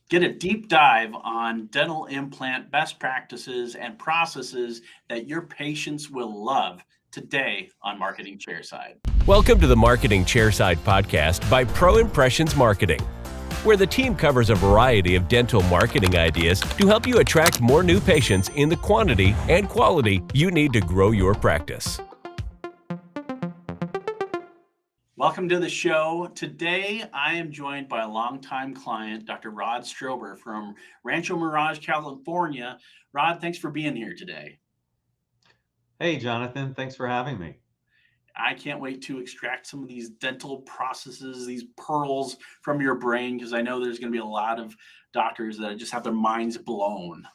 Get a deep dive on dental implant best practices and processes that your patients will love today on Marketing Chairside. Welcome to the Marketing Chairside Podcast by Pro Impressions Marketing, where the team covers a variety of dental marketing ideas to help you attract more new patients in the quantity and quality you need to grow your practice. Welcome to the show. Today, I am joined by a longtime client, Dr. Rod Strober from Rancho Mirage, California. Rod, thanks for being here today. Hey, Jonathan, thanks for having me. I can't wait to extract some of these dental processes, these pearls from your brain, because I know there's going to be a lot of doctors that just have their minds blown.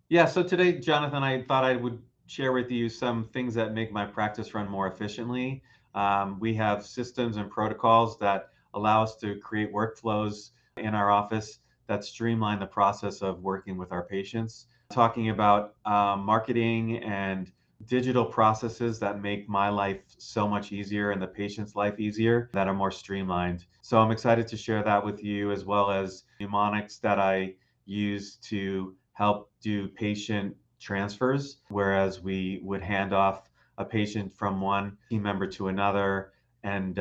Yeah, so today, Jonathan, I thought I would share with you some things that make my practice run more efficiently. We have systems and protocols that allow us to create workflows in our office that streamline the process of working with our patients. Talking about marketing and digital processes that make my life so much easier and the patient's life easier, that are more streamlined. So I'm excited to share that with you, as well as mnemonics that I use to help do patient transfers, whereas we would hand off a patient from one team member to another and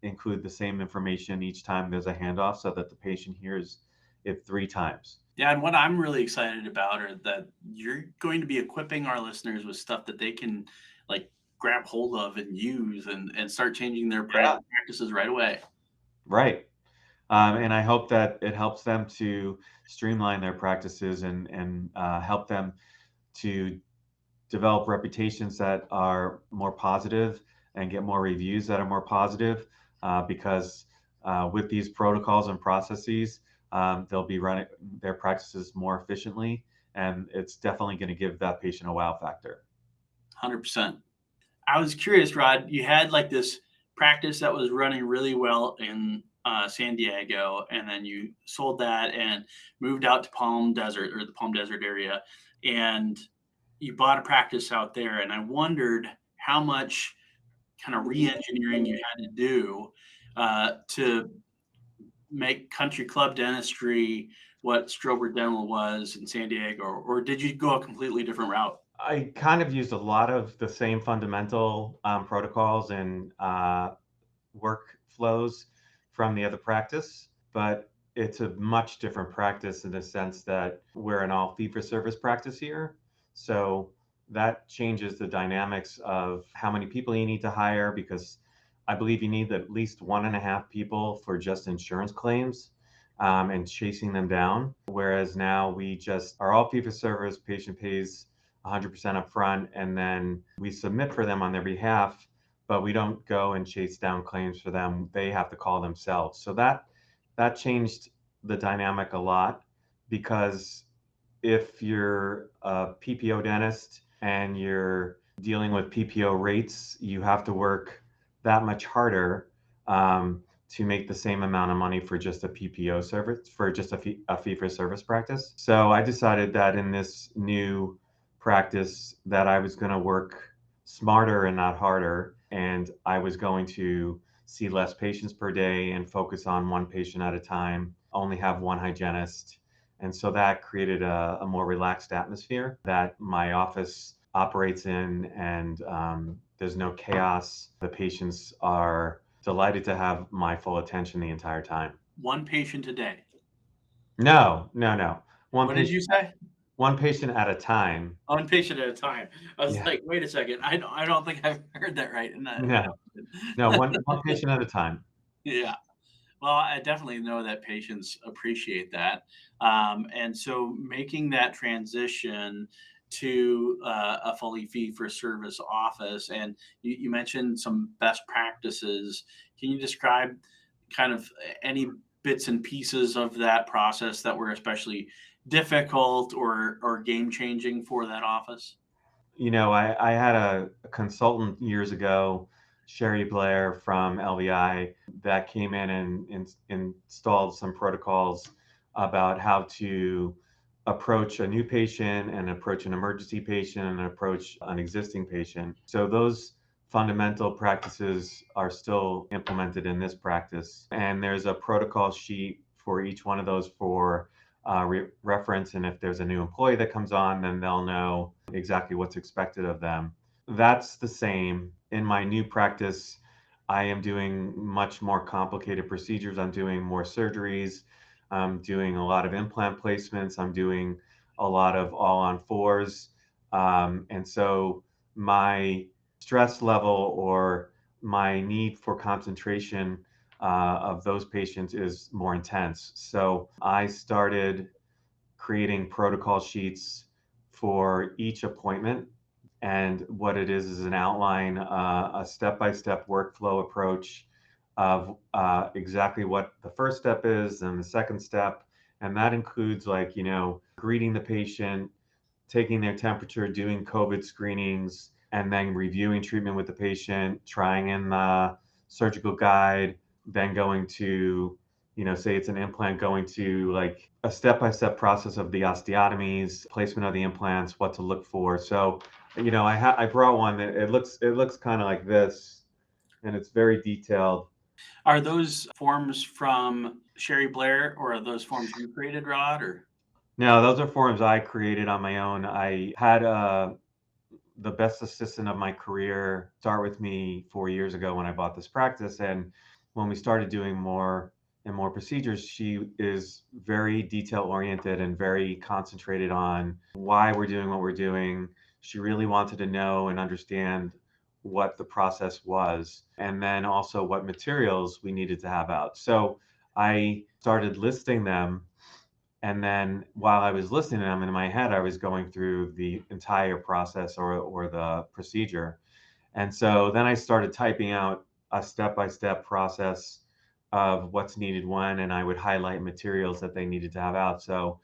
include the same information each time there's a handoff so that the patient hears it 3 times. Yeah, and what I'm really excited about are that you're going to be equipping our listeners with stuff that they can like grab hold of and use and start changing their practices right away. Right. And I hope that it helps them to streamline their practices and help them to develop reputations that are more positive and get more reviews that are more positive, because with these protocols and processes, they'll be running their practices more efficiently, and it's definitely going to give that patient a wow factor. 100%. I was curious, Rod, you had like this practice that was running really well in San Diego, and then you sold that and moved out to Palm Desert, or the Palm Desert area, and you bought a practice out there. And I wondered how much kind of re-engineering you had to do to make country club dentistry what Strober Dental was in San Diego, or did you go a completely different route? I kind of used a lot of the same fundamental protocols and workflows from the other practice, but it's a much different practice in the sense that we're an all fee-for-service practice here. So that changes the dynamics of how many people you need to hire, because I believe you need at least 1.5 people for just insurance claims and chasing them down. Whereas now we just are all fee-for-service, patient pays 100% upfront, and then we submit for them on their behalf, but we don't go and chase down claims for them. They have to call themselves. So that changed the dynamic a lot, because if you're a PPO dentist and you're dealing with PPO rates, you have to work that much harder to make the same amount of money for just a PPO service, for just a fee-for-service practice. So I decided that in this new practice that I was going to work smarter and not harder, and I was going to see less patients per day and focus on one patient at a time, only have one hygienist. And so that created a more relaxed atmosphere that my office operates in, and there's no chaos. The patients are delighted to have my full attention the entire time. One patient a day? No. What did you say? One patient at a time. One patient at a time. I was Yeah. like, wait a second. I don't think I've heard that right. No, one patient at a time. Yeah. Well, I definitely know that patients appreciate that. And so making that transition to a fully fee-for-service office, and you mentioned some best practices. Can you describe kind of any bits and pieces of that process that were especially difficult or game-changing for that office? You know, I had a consultant years ago, Sherry Blair from LVI, that came in and installed some protocols about how to approach a new patient and approach an emergency patient and approach an existing patient. So those fundamental practices are still implemented in this practice. And there's a protocol sheet for each one of those for reference. And if there's a new employee that comes on, then they'll know exactly what's expected of them. That's the same. In my new practice, I am doing much more complicated procedures. I'm doing more surgeries. I'm doing a lot of implant placements. I'm doing a lot of all on fours. And so my stress level or my need for concentration of those patients is more intense. So I started creating protocol sheets for each appointment. And what it is an outline, a step-by-step workflow approach of exactly what the first step is and the second step. And that includes, like, greeting the patient, taking their temperature, doing COVID screenings, and then reviewing treatment with the patient, trying in the surgical guide, then going to, say it's an implant, going to like a step-by-step process of the osteotomies, placement of the implants, what to look for. So, I brought one that it looks kind of like this, and it's very detailed. Are those forms from Sherry Blair, or are those forms you created, Rod? Or No, those are forms I created on my own. I had the best assistant of my career start with me 4 years ago when I bought this practice. And when we started doing more and more procedures, she is very detail oriented and very concentrated on why we're doing what we're doing. She really wanted to know and understand what the process was, and then also what materials we needed to have out. So I started listing them. And then while I was listening to them in my head, I was going through the entire process or the procedure. And so then I started typing out a step-by-step process of what's needed when, and I would highlight materials that they needed to have out. So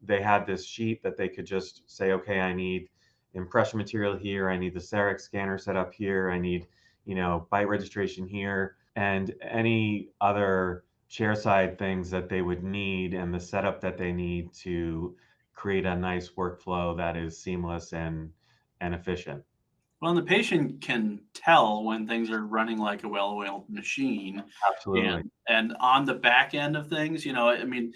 they had this sheet that they could just say, okay, I need impression material here. I need the CEREC scanner set up here. I need, bite registration here, and any other chairside things that they would need and the setup that they need to create a nice workflow that is seamless and efficient. well, and the patient can tell when things are running like a well-oiled machine, Absolutely. and on the back end of things, I mean,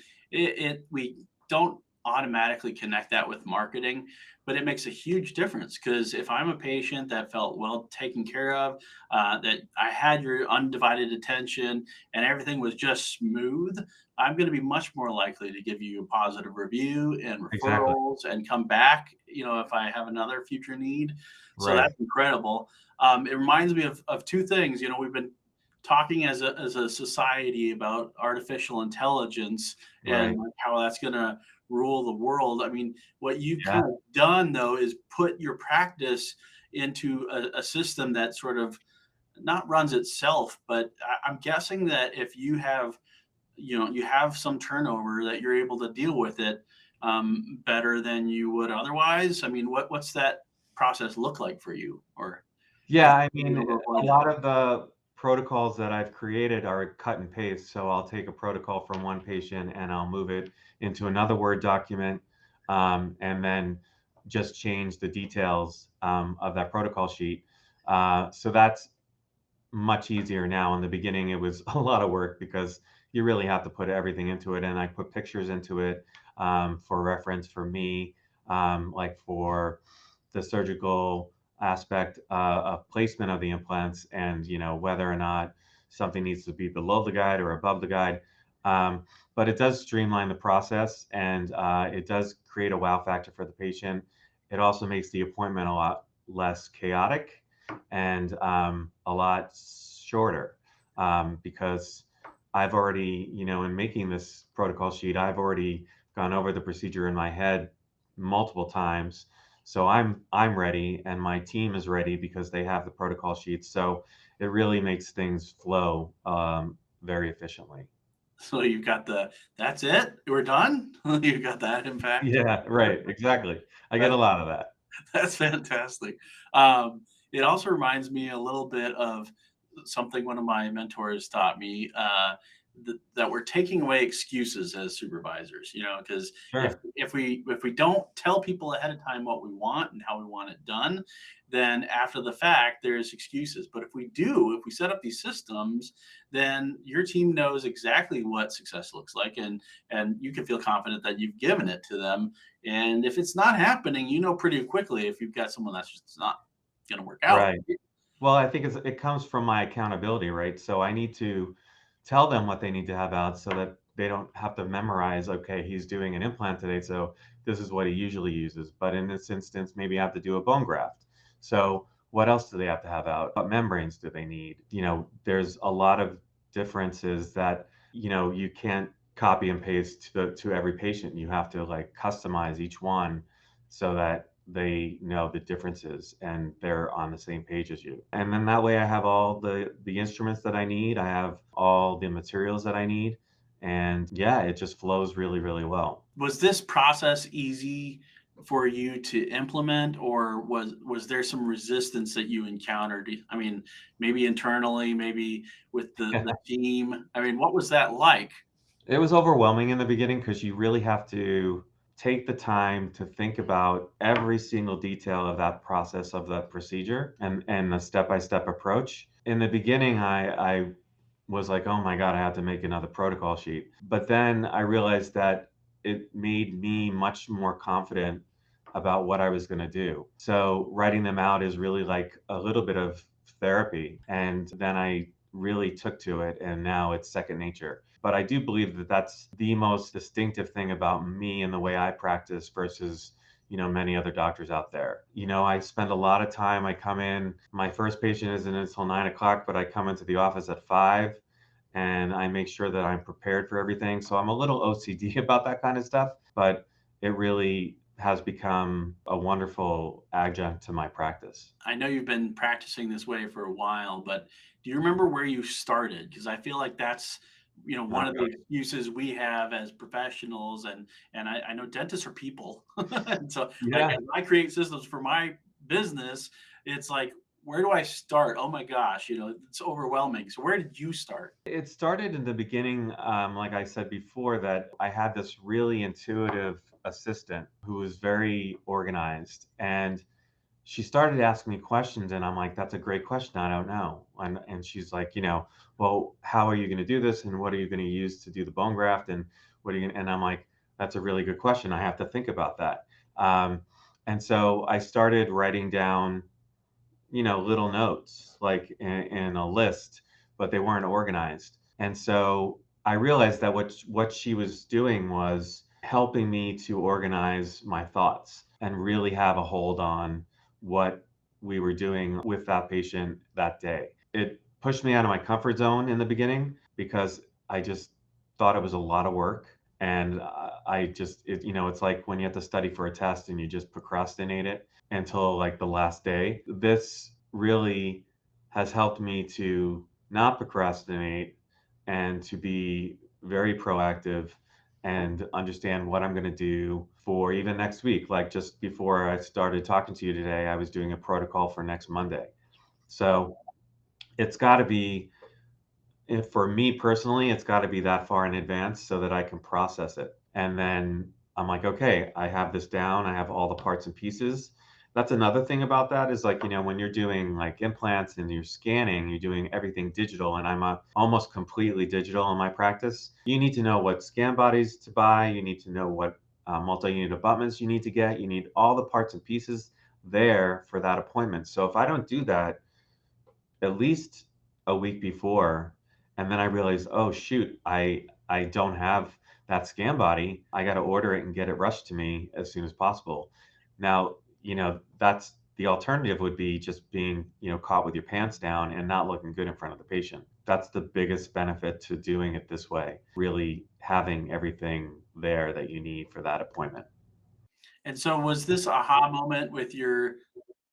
we don't automatically connect that with marketing, but it makes a huge difference, because if I'm a patient that felt well taken care of, that I had your undivided attention and everything was just smooth, I'm going to be much more likely to give you a positive review and Exactly. referrals and come back, if I have another future need. So Right. that's incredible. It reminds me of two things. We've been talking as a society about artificial intelligence and Right. like how that's going to rule the world. I mean, what you've Yeah. kind of done though is put your practice into a system that sort of not runs itself, but I'm guessing that if you have, you have some turnover, that you're able to deal with it better than you would otherwise. I mean, what's that process look like for you? Or Yeah, have I you been mean, able to a avoid it? lot of the protocols that I've created are cut and paste. So I'll take a protocol from one patient and I'll move it into another Word document, and then just change the details of that protocol sheet. So that's much easier now. In the beginning, it was a lot of work because you really have to put everything into it. And I put pictures into it for reference for me, like for the surgical aspect of placement of the implants, and whether or not something needs to be below the guide or above the guide. But it does streamline the process, and it does create a wow factor for the patient. It also makes the appointment a lot less chaotic and a lot shorter, because I've already, in making this protocol sheet, I've already gone over the procedure in my head multiple times. So I'm ready, and my team is ready because they have the protocol sheets. So it really makes things flow very efficiently. So you've got that's it, we're done. You've got that impact. Yeah, right. Exactly. I get a That, lot of that. that's fantastic. It also reminds me a little bit of something one of my mentors taught me. that we're taking away excuses as supervisors, because Sure. if we don't tell people ahead of time what we want and how we want it done, then after the fact there's excuses. But if we set up these systems, then your team knows exactly what success looks like, and you can feel confident that you've given it to them. And if it's not happening, pretty quickly if you've got someone that's just not going to work out. Right. Well, I think it comes from my accountability, right? So I need to tell them what they need to have out so that they don't have to memorize, okay, he's doing an implant today, so this is what he usually uses. But in this instance, maybe I have to do a bone graft. So what else do they have to have out? What membranes do they need? There's a lot of differences that, you can't copy and paste to every patient. You have to like customize each one so that they know the differences and they're on the same page as you. And then that way I have all the instruments that I need. I have all the materials that I need. And yeah, it just flows really, really well. Was this process easy for you to implement, or was there some resistance that you encountered? I mean, maybe internally, maybe with the team. I mean, what was that like? It was overwhelming in the beginning because you really have to take the time to think about every single detail of that process of that procedure and the step-by-step approach. In the beginning, I was like, oh my God, I have to make another protocol sheet. But then I realized that it made me much more confident about what I was going to do. So writing them out is really like a little bit of therapy. And then I really took to it, and now it's second nature. But I do believe that that's the most distinctive thing about me and the way I practice versus many other doctors out there. I spend a lot of time. I come in, my first patient isn't until 9 o'clock, but I come into the office at 5 and I make sure that I'm prepared for everything. So I'm a little OCD about that kind of stuff, but it really has become a wonderful adjunct to my practice. I know you've been practicing this way for a while, but do you remember where you started? Because I feel like that's one of the excuses we have as professionals, and I know dentists are people, and so like Yeah. as I create systems for my business, it's like, where do I start? Oh my gosh, it's overwhelming. So where did you start? It started in the beginning, like I said before, that I had this really intuitive assistant who was very organized. And she started asking me questions, and I'm like, that's a great question. I don't know. And she's like, well, how are you going to do this? And what are you going to use to do the bone graft? And what are you, and I'm like, that's a really good question. I have to think about that. And so I started writing down little notes like in a list, but they weren't organized. And so I realized that what she was doing was helping me to organize my thoughts and really have a hold on what we were doing with that patient that day. It pushed me out of my comfort zone in the beginning because I just thought it was a lot of work. And it's like when you have to study for a test and you just procrastinate it until like the last day. This really has helped me to not procrastinate and to be very proactive and understand what I'm going to do for even next week. Like just before I started talking to you today, I was doing a protocol for next Monday. So it's got to be, for me personally, it's got to be that far in advance so that I can process it. And then I'm like, okay, I have this down. I have all the parts and pieces. That's another thing about that is like, when you're doing like implants and you're scanning, you're doing everything digital, and I'm almost completely digital in my practice. You need to know what scan bodies to buy. You need to know what multi-unit abutments you need to get. You need all the parts and pieces there for that appointment. So if I don't do that at least a week before, and then I realized, oh shoot, I don't have that scan body. I got to order it and get it rushed to me as soon as possible. Now, that's the alternative would be just being, caught with your pants down and not looking good in front of the patient. That's the biggest benefit to doing it this way, really having everything there that you need for that appointment. And so was this aha moment with your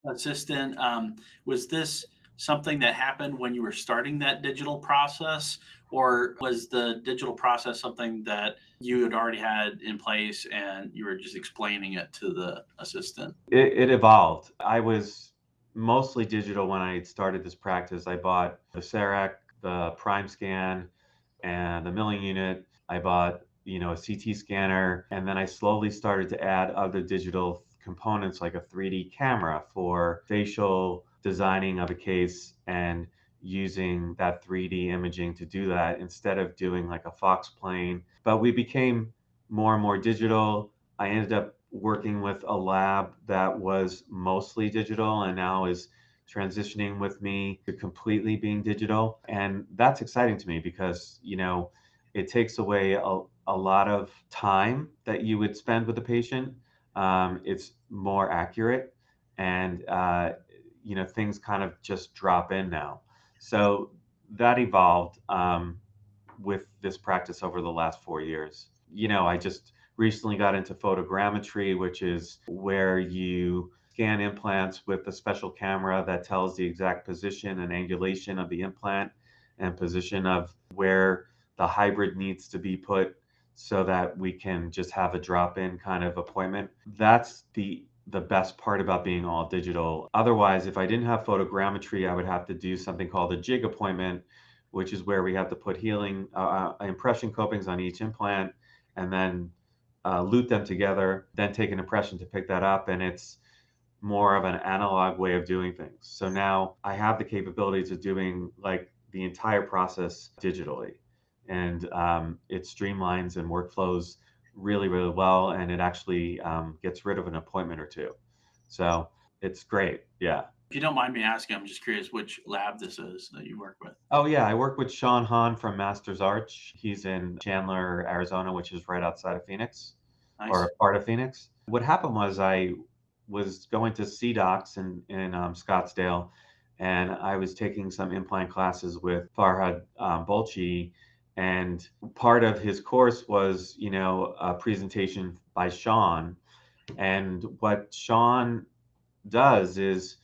assistant? Was this something that happened when you were starting that digital process, or was the digital process something that you had already had in place and you were just explaining it to the assistant? It evolved. I was mostly digital when I started this practice. I bought the CEREC, the Prime Scan, and a milling unit. I bought, a CT scanner, and then I slowly started to add other digital components like a 3D camera for facial designing of a case and using that 3D imaging to do that instead of doing like a Fox plane. But we became more and more digital. I ended up working with a lab that was mostly digital and now is transitioning with me to completely being digital. And that's exciting to me because, it takes away a lot of time that you would spend with the patient. It's more accurate and, things kind of just drop in now. So that evolved with this practice over the last 4 years. I just recently got into photogrammetry, which is where you scan implants with a special camera that tells the exact position and angulation of the implant and position of where the hybrid needs to be put so that we can just have a drop-in kind of appointment. That's the best part about being all digital. Otherwise, if I didn't have photogrammetry, I would have to do something called a jig appointment, which is where we have to put healing impression copings on each implant and then lute them together, then take an impression to pick that up. And it's more of an analog way of doing things. So now I have the capabilities of doing like the entire process digitally. And it streamlines and workflows really, really well. And it actually gets rid of an appointment or two. So it's great. Yeah. If you don't mind me asking, I'm just curious which lab this is that you work with. Oh, yeah. I work with Sean Hahn from Masters Arch. He's in Chandler, Arizona, which is right outside of Phoenix or Nice. a part of Phoenix. What happened was I was going to CDocs in Scottsdale, and I was taking some implant classes with Farhad Bolchi. And part of his course was, a presentation by Sean. And what Sean does is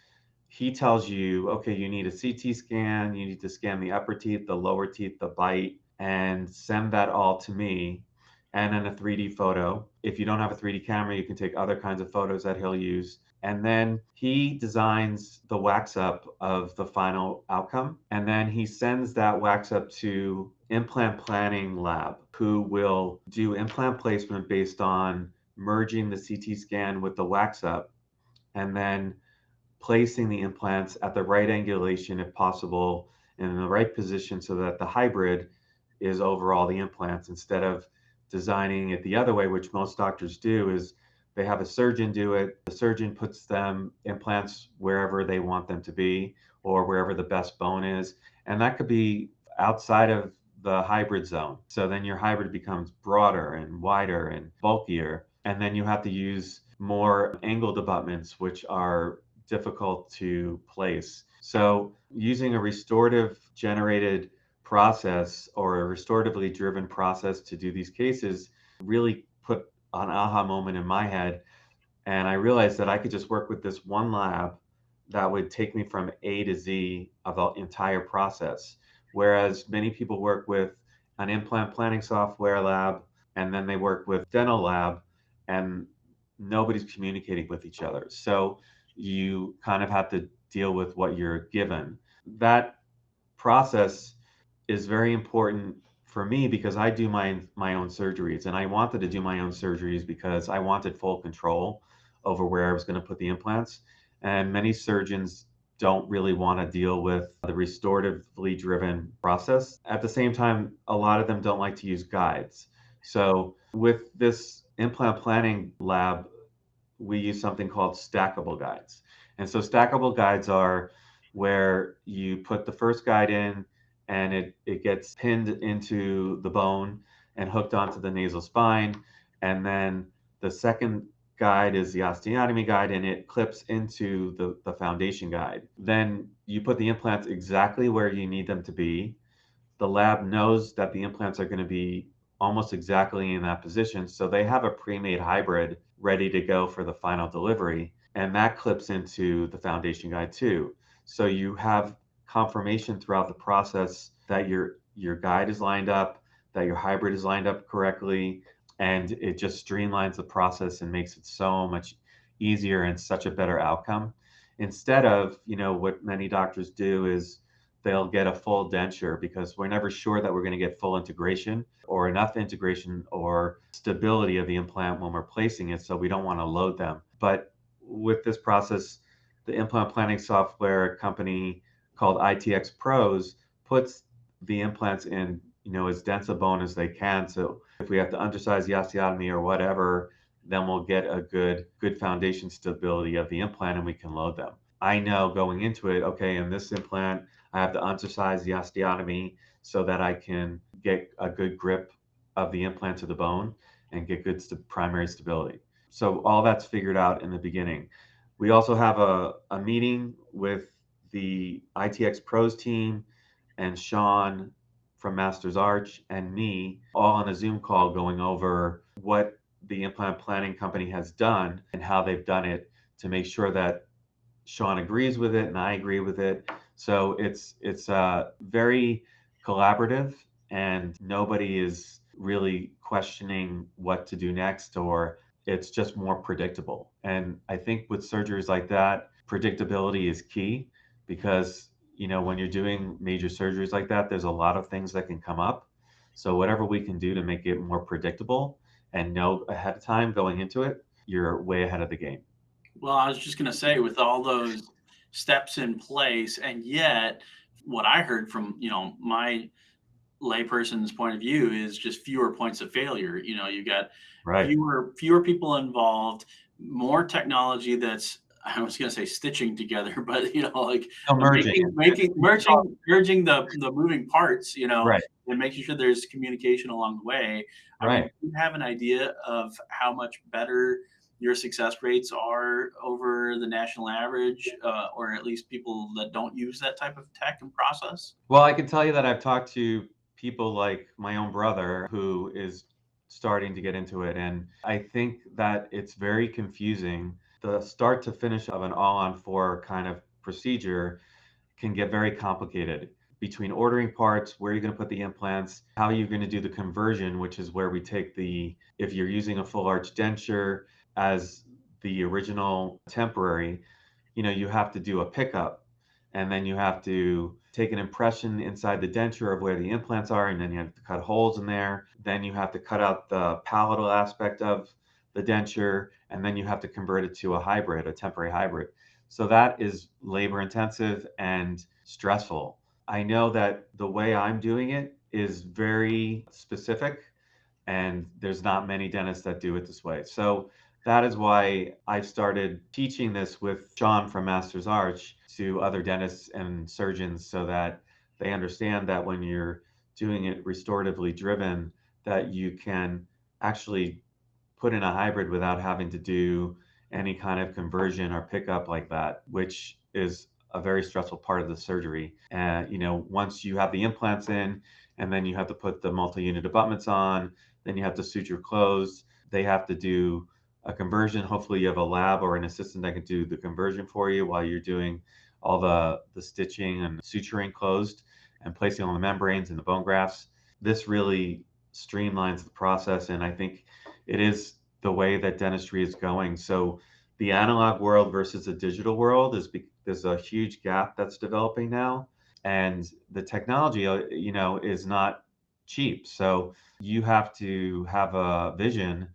he tells you, okay, you need a CT scan, you need to scan the upper teeth, the lower teeth, the bite, and send that all to me. And then a 3D photo. If you don't have a 3D camera, you can take other kinds of photos that he'll use. And then he designs the wax up of the final outcome. And then he sends that wax up to implant planning lab, who will do implant placement based on merging the CT scan with the wax up and then placing the implants at the right angulation if possible and in the right position so that the hybrid is over all the implants instead of designing it the other way, which most doctors do, is they have a surgeon do it. The surgeon puts them implants wherever they want them to be or wherever the best bone is. And that could be outside of the hybrid zone. So then your hybrid becomes broader and wider and bulkier. And then you have to use more angled abutments, which are difficult to place. So using a restorative generated process or a restoratively driven process to do these cases really put an aha moment in my head. And I realized that I could just work with this one lab that would take me from A to Z of the entire process. Whereas many people work with an implant planning software lab and then they work with dental lab and nobody's communicating with each other. So you kind of have to deal with what you're given. That process is very important for me because I do my own surgeries, and I wanted to do my own surgeries because I wanted full control over where I was going to put the implants. And many surgeons don't really want to deal with the restoratively driven process. At the same time, a lot of them don't like to use guides. So with this implant planning lab, we use something called stackable guides. And so stackable guides are where you put the first guide in and it gets pinned into the bone and hooked onto the nasal spine. And then the second guide is the osteotomy guide and it clips into the foundation guide. Then you put the implants exactly where you need them to be. The lab knows that the implants are going to be almost exactly in that position. So they have a pre-made hybrid ready to go for the final delivery. And that clips into the foundation guide too. So you have confirmation throughout the process that your guide is lined up, that your hybrid is lined up correctly, and it just streamlines the process and makes it so much easier and such a better outcome. Instead of, what many doctors do is they'll get a full denture because we're never sure that we're going to get full integration or enough integration or stability of the implant when we're placing it. So we don't want to load them. But with this process, the implant planning software company called ITX Pros puts the implants in, as dense a bone as they can. So if we have to undersize the osteotomy or whatever, then we'll get a good foundation stability of the implant and we can load them. I know going into it, okay, in this implant, I have to undersize the osteotomy so that I can get a good grip of the implant to the bone and get good primary stability. So all that's figured out in the beginning. We also have a meeting with the ITX Pros team and Sean from Masters Arch and me all on a Zoom call going over what the implant planning company has done and how they've done it to make sure that Sean agrees with it and I agree with it. So it's very collaborative and nobody is really questioning what to do next, or it's just more predictable. And I think with surgeries like that, predictability is key because, when you're doing major surgeries like that, there's a lot of things that can come up. So whatever we can do to make it more predictable and know ahead of time going into it, you're way ahead of the game. Well, I was just going to say, with all those steps in place, and yet what I heard from, my layperson's point of view is just fewer points of failure. You got Right. fewer people involved, more technology that's, I was going to say stitching together, but like merging merging the moving parts, Right. and making sure there's communication along the way. I mean, Right. do you have an idea of how much better your success rates are over the national average, or at least people that don't use that type of tech and process? Well, I can tell you that I've talked to people like my own brother who is starting to get into it. And I think that it's very confusing. The start to finish of an all-on-4 kind of procedure can get very complicated between ordering parts, where you're going to put the implants, how you're going to do the conversion, which is where we take if you're using a full arch denture as the original temporary, you have to do a pickup and then you have to take an impression inside the denture of where the implants are, and then you have to cut holes in there. Then you have to cut out the palatal aspect of the denture, and then you have to convert it to a temporary hybrid. So that is labor intensive and stressful. I know that the way I'm doing it is very specific, and there's not many dentists that do it this way. So that is why I've started teaching this with Sean from Masters Arch to other dentists and surgeons so that they understand that when you're doing it restoratively driven, that you can actually put in a hybrid without having to do any kind of conversion or pickup like that, which is a very stressful part of the surgery. And, once you have the implants in and then you have to put the multi-unit abutments on, then you have to suture closed. They have to do a conversion. Hopefully you have a lab or an assistant that can do the conversion for you while you're doing all the stitching and suturing closed and placing all the membranes and the bone grafts. This really streamlines the process, and I think it is the way that dentistry is going. So the analog world versus the digital world there's a huge gap that's developing now, and the technology, is not cheap. So you have to have a vision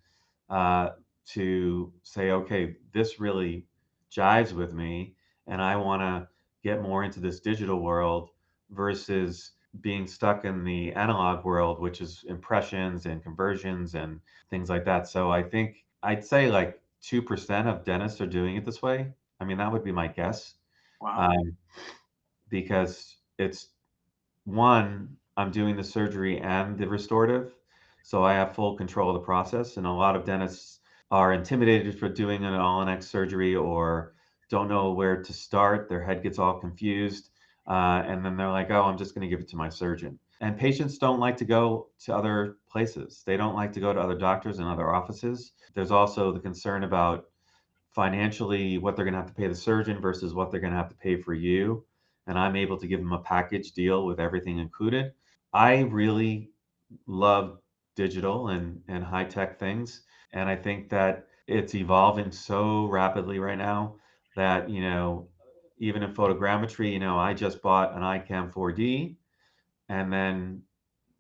to say, okay, this really jives with me, and I want to get more into this digital world versus being stuck in the analog world, which is impressions and conversions and things like that. So I think I'd say like 2% of dentists are doing it this way. I mean, that would be my guess. Wow. Um, because it's one, I'm doing the surgery and the restorative, so I have full control of the process. And a lot of dentists are intimidated for doing an all-on-X surgery or don't know where to start. Their head gets all confused. And then they're like, oh, I'm just going to give it to my surgeon. And patients don't like to go to other places. They don't like to go to other doctors and other offices. There's also the concern about financially what they're going to have to pay the surgeon versus what they're going to have to pay for you. And I'm able to give them a package deal with everything included. I really love digital and high tech things. And I think that it's evolving so rapidly right now that, even in photogrammetry, I just bought an iCam 4D, and then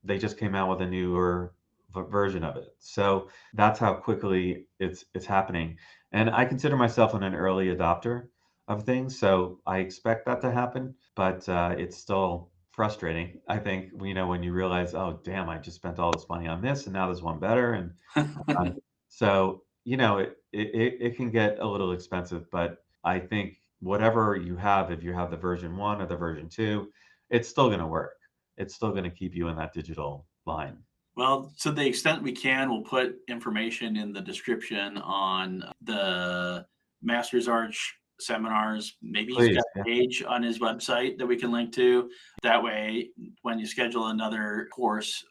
they just came out with a newer version of it. So that's how quickly it's happening. And I consider myself an early adopter of things, so I expect that to happen. But it's still frustrating, I think. When you realize, oh damn, I just spent all this money on this, and now there's one better, and so it can get a little expensive. But I think whatever you have, if you have the version 1 or the version 2, it's still going to work. It's still going to keep you in that digital line. Well, to the extent we can, we'll put information in the description on the Master's Arch seminars. Maybe he's Please. got Yeah. a page on his website that we can link to. That way, when you schedule another course,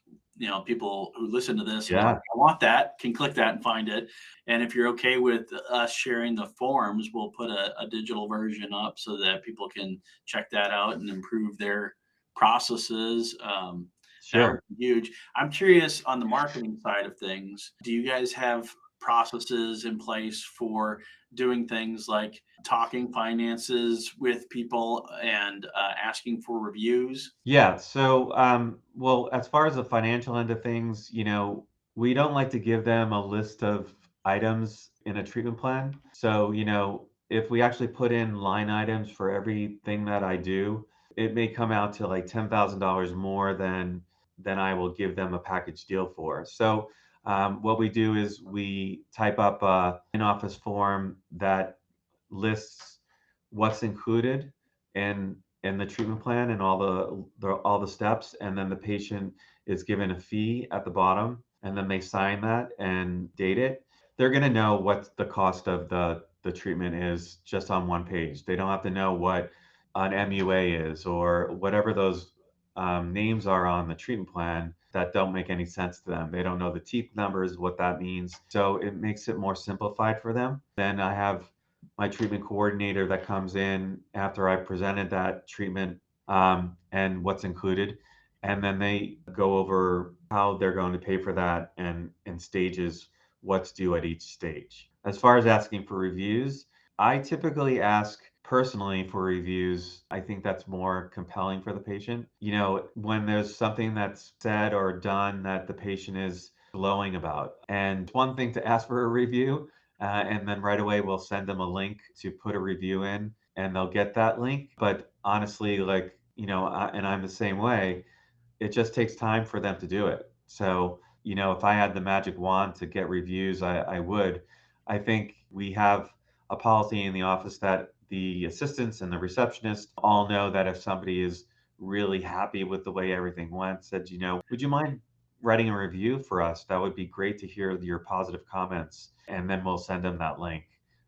people who listen to this and Yeah. like, I want that, can click that and find it. And if you're okay with us sharing the forms, we'll put a digital version up so that people can check that out and improve their processes. That would Sure. be huge. I'm curious on the marketing side of things. Do you guys have processes in place for doing things like talking finances with people and asking for reviews? Yeah. So, well, as far as the financial end of things, we don't like to give them a list of items in a treatment plan. So, if we actually put in line items for everything that I do, it may come out to like $10,000 more than I will give them a package deal for. So, what we do is we type up a in-office form that lists what's included in the treatment plan and all the steps, and then the patient is given a fee at the bottom, and then they sign that and date it. They're going to know what the cost of the treatment is just on one page. They don't have to know what an MUA is or whatever those names are on the treatment plan that don't make any sense to them. They don't know the teeth numbers, what that means. So it makes it more simplified for them. Then I have my treatment coordinator that comes in after I presented that treatment, and what's included. And then they go over how they're going to pay for that and in stages, what's due at each stage. As far as asking for reviews, I typically ask personally for reviews. I think that's more compelling for the patient. When there's something that's said or done that the patient is glowing about. And it's one thing to ask for a review, and then right away we'll send them a link to put a review in, and they'll get that link. But honestly, and I'm the same way, it just takes time for them to do it. So, if I had the magic wand to get reviews, I would. I think we have a policy in the office that the assistants and the receptionist all know that if somebody is really happy with the way everything went, said, would you mind writing a review for us? That would be great to hear your positive comments. And then we'll send them that link.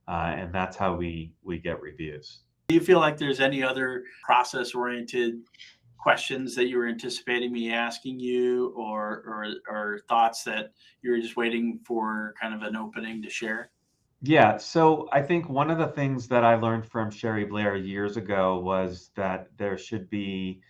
And that's how we get reviews. Do you feel like there's any other process-oriented questions that you were anticipating me asking you, or thoughts that you were just waiting for kind of an opening to share? Yeah, so I think one of the things that I learned from Sherry Blair years ago was that there should be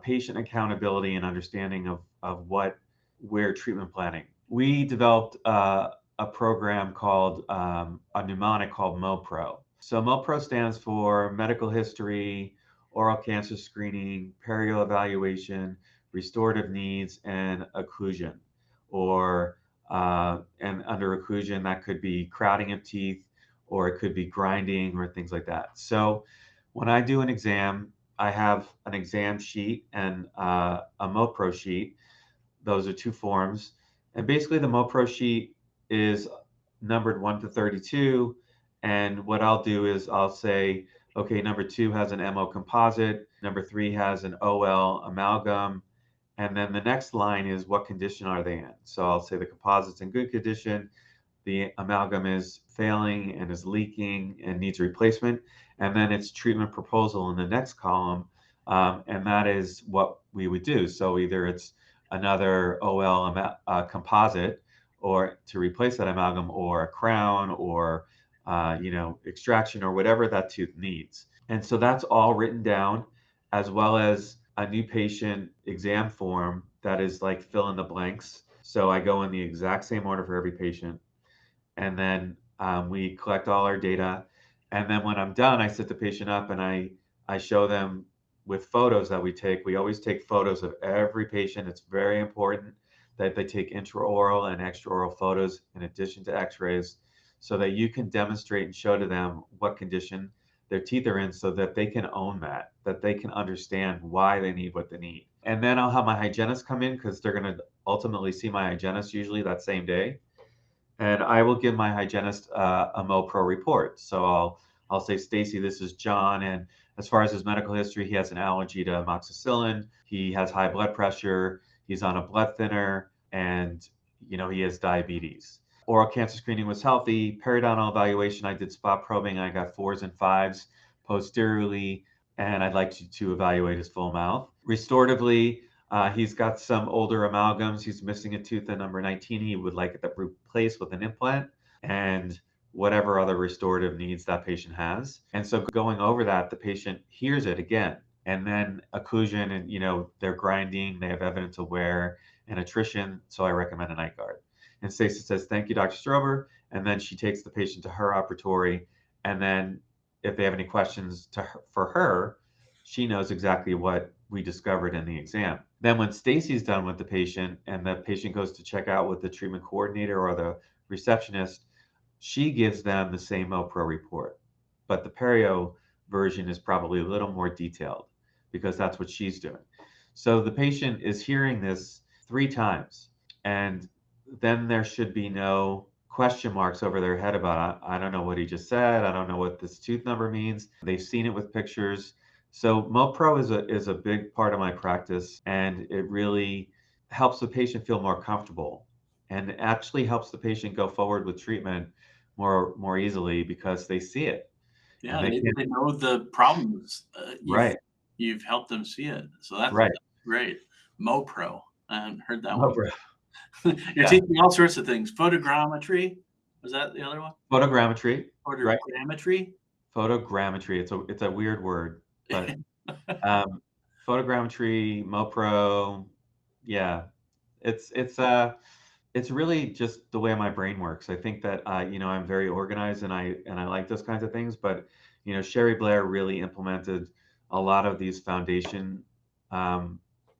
patient accountability and understanding of what we're treatment planning. We developed a program called a mnemonic called MoPro. So MoPro stands for medical history, oral cancer screening, perio evaluation, restorative needs, and occlusion, or and under occlusion, that could be crowding of teeth, or it could be grinding or things like that. So when I do an exam, I have an exam sheet and a MoPro sheet. Those are two forms. And basically, the MoPro sheet is numbered 1 to 32. And what I'll do is I'll say, okay, number 2 has an MO composite, number 3 has an OL amalgam, and then the next line is what condition are they in? So I'll say the composite's in good condition, the amalgam is failing and is leaking and needs replacement. And then it's treatment proposal in the next column. And that is what we would do. So either it's another OL composite or to replace that amalgam, or a crown, or extraction, or whatever that tooth needs. And so that's all written down, as well as a new patient exam form that is like fill in the blanks. So I go in the exact same order for every patient. And then we collect all our data. And then when I'm done, I sit the patient up and I show them with photos that we take. We always take photos of every patient. It's very important that they take intraoral and extraoral photos in addition to x-rays so that you can demonstrate and show to them what condition their teeth are in so that they can own that they can understand why they need what they need. And then I'll have my hygienist come in because they're going to ultimately see my hygienist usually that same day. And I will give my hygienist a MoPro report. So I'll say, Stacy, this is John, and as far as his medical history, he has an allergy to amoxicillin. He has high blood pressure. He's on a blood thinner, and he has diabetes. Oral cancer screening was healthy. Periodontal evaluation, I did spot probing. I got 4s and 5s posteriorly, and I'd like to evaluate his full mouth. Restoratively, he's got some older amalgams. He's missing a tooth at number 19. He would like it replaced with an implant and whatever other restorative needs that patient has. And so going over that, the patient hears it again. And then occlusion and, they're grinding, they have evidence of wear and attrition. So I recommend a night guard. And Stacey says, thank you, Dr. Strober. And then she takes the patient to her operatory. And then if they have any questions for her, she knows exactly what we discovered in the exam. Then when Stacy's done with the patient and the patient goes to check out with the treatment coordinator or the receptionist, she gives them the same MoPro report. But the perio version is probably a little more detailed because that's what she's doing. So the patient is hearing this 3 times, and then there should be no question marks over their head about, I don't know what he just said. I don't know what this tooth number means. They've seen it with pictures. So MoPro is a big part of my practice, and it really helps the patient feel more comfortable and actually helps the patient go forward with treatment more easily because they see it. Yeah, And they know the problems. Right. You've helped them see it. So that's Right. great. MoPro. I haven't heard that MoPro. one. You're teaching all sorts of things. Photogrammetry. Was that the other one? Photogrammetry. Right. Photogrammetry. Photogrammetry. It's a weird word, but photogrammetry, MoPro. Yeah. It's really just the way my brain works. I think that I'm very organized and I like those kinds of things. But Sherry Blair really implemented a lot of these foundation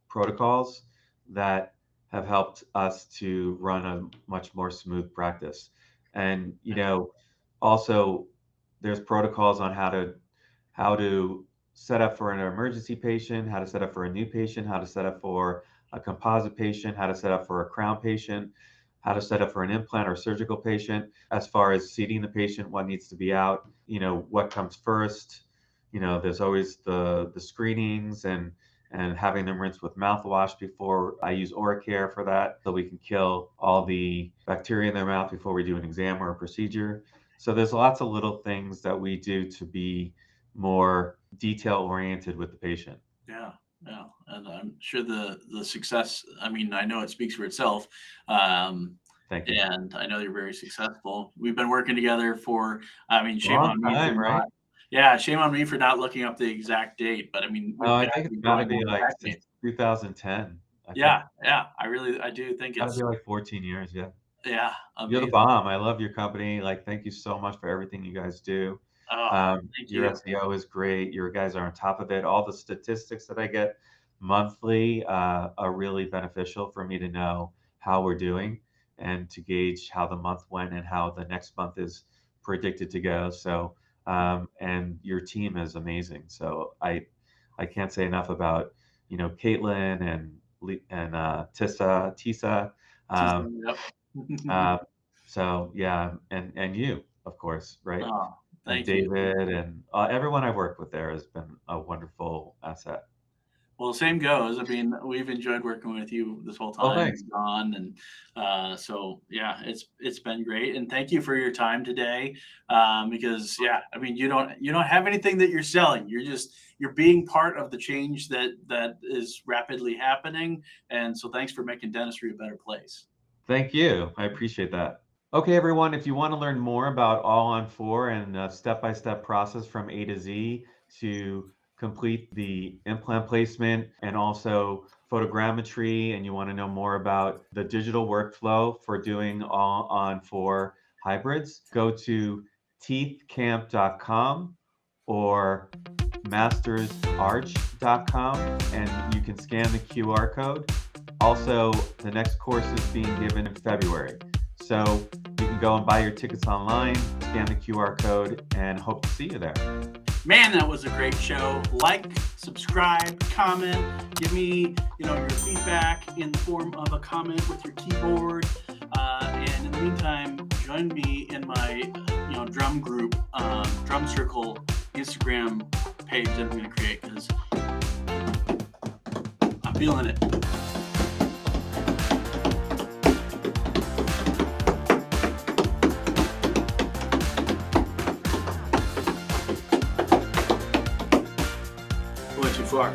protocols that have helped us to run a much more smooth practice. And also there's protocols on how to set up for an emergency patient, how to set up for a new patient, how to set up for a composite patient, how to set up for a crown patient, how to set up for an implant or surgical patient, as far as seating the patient, what needs to be out, what comes first. There's always the screenings and having them rinse with mouthwash before. I use OraCare for that so we can kill all the bacteria in their mouth before we do an exam or a procedure. So there's lots of little things that we do to be more detail oriented with the patient. Yeah. Yeah, and I'm sure the success, I mean, I know it speaks for itself. Thank you. And I know you're very successful. We've been working together for, shame Long on me time, for right? shame on me for not looking up the exact date, but I mean, we've I got think to it's be got to going be on like that since date. 2010. I think Yeah, I do think got to it's, be like 14 years. Yeah. yeah, You're the amazing. bomb. I love your company. Like, thank you so much for everything you guys do. Oh, thank Your you. SEO is great. Your guys are on top of it. All the statistics that I get monthly are really beneficial for me to know how we're doing and to gauge how the month went and how the next month is predicted to go. So, and your team is amazing. So I can't say enough about, Caitlin and Tisa. Yep. Uh, so yeah, and you, of course, right? Oh, And thank you. David and everyone I've worked with there has been a wonderful asset. Well, same goes. I mean, we've enjoyed working with you this whole Oh, time, thanks. Don, and so yeah, it's been great. And thank you for your time today, because yeah, I mean, you don't have anything that you're selling. You're being part of the change that is rapidly happening. And so, thanks for making dentistry a better place. Thank you. I appreciate that. Okay, everyone, if you want to learn more about All on 4 and a step-by-step process from A to Z to complete the implant placement and also photogrammetry, and you want to know more about the digital workflow for doing All on 4 hybrids, go to teethcamp.com or mastersarch.com, and you can scan the QR code. Also, the next course is being given in February. So you can go and buy your tickets online, scan the QR code, and hope to see you there. Man, that was a great show. Like, subscribe, comment, give me, your feedback in the form of a comment with your keyboard. And in the meantime, join me in my, drum group, drum circle Instagram page that I'm going to create, because I'm feeling it. Went too far.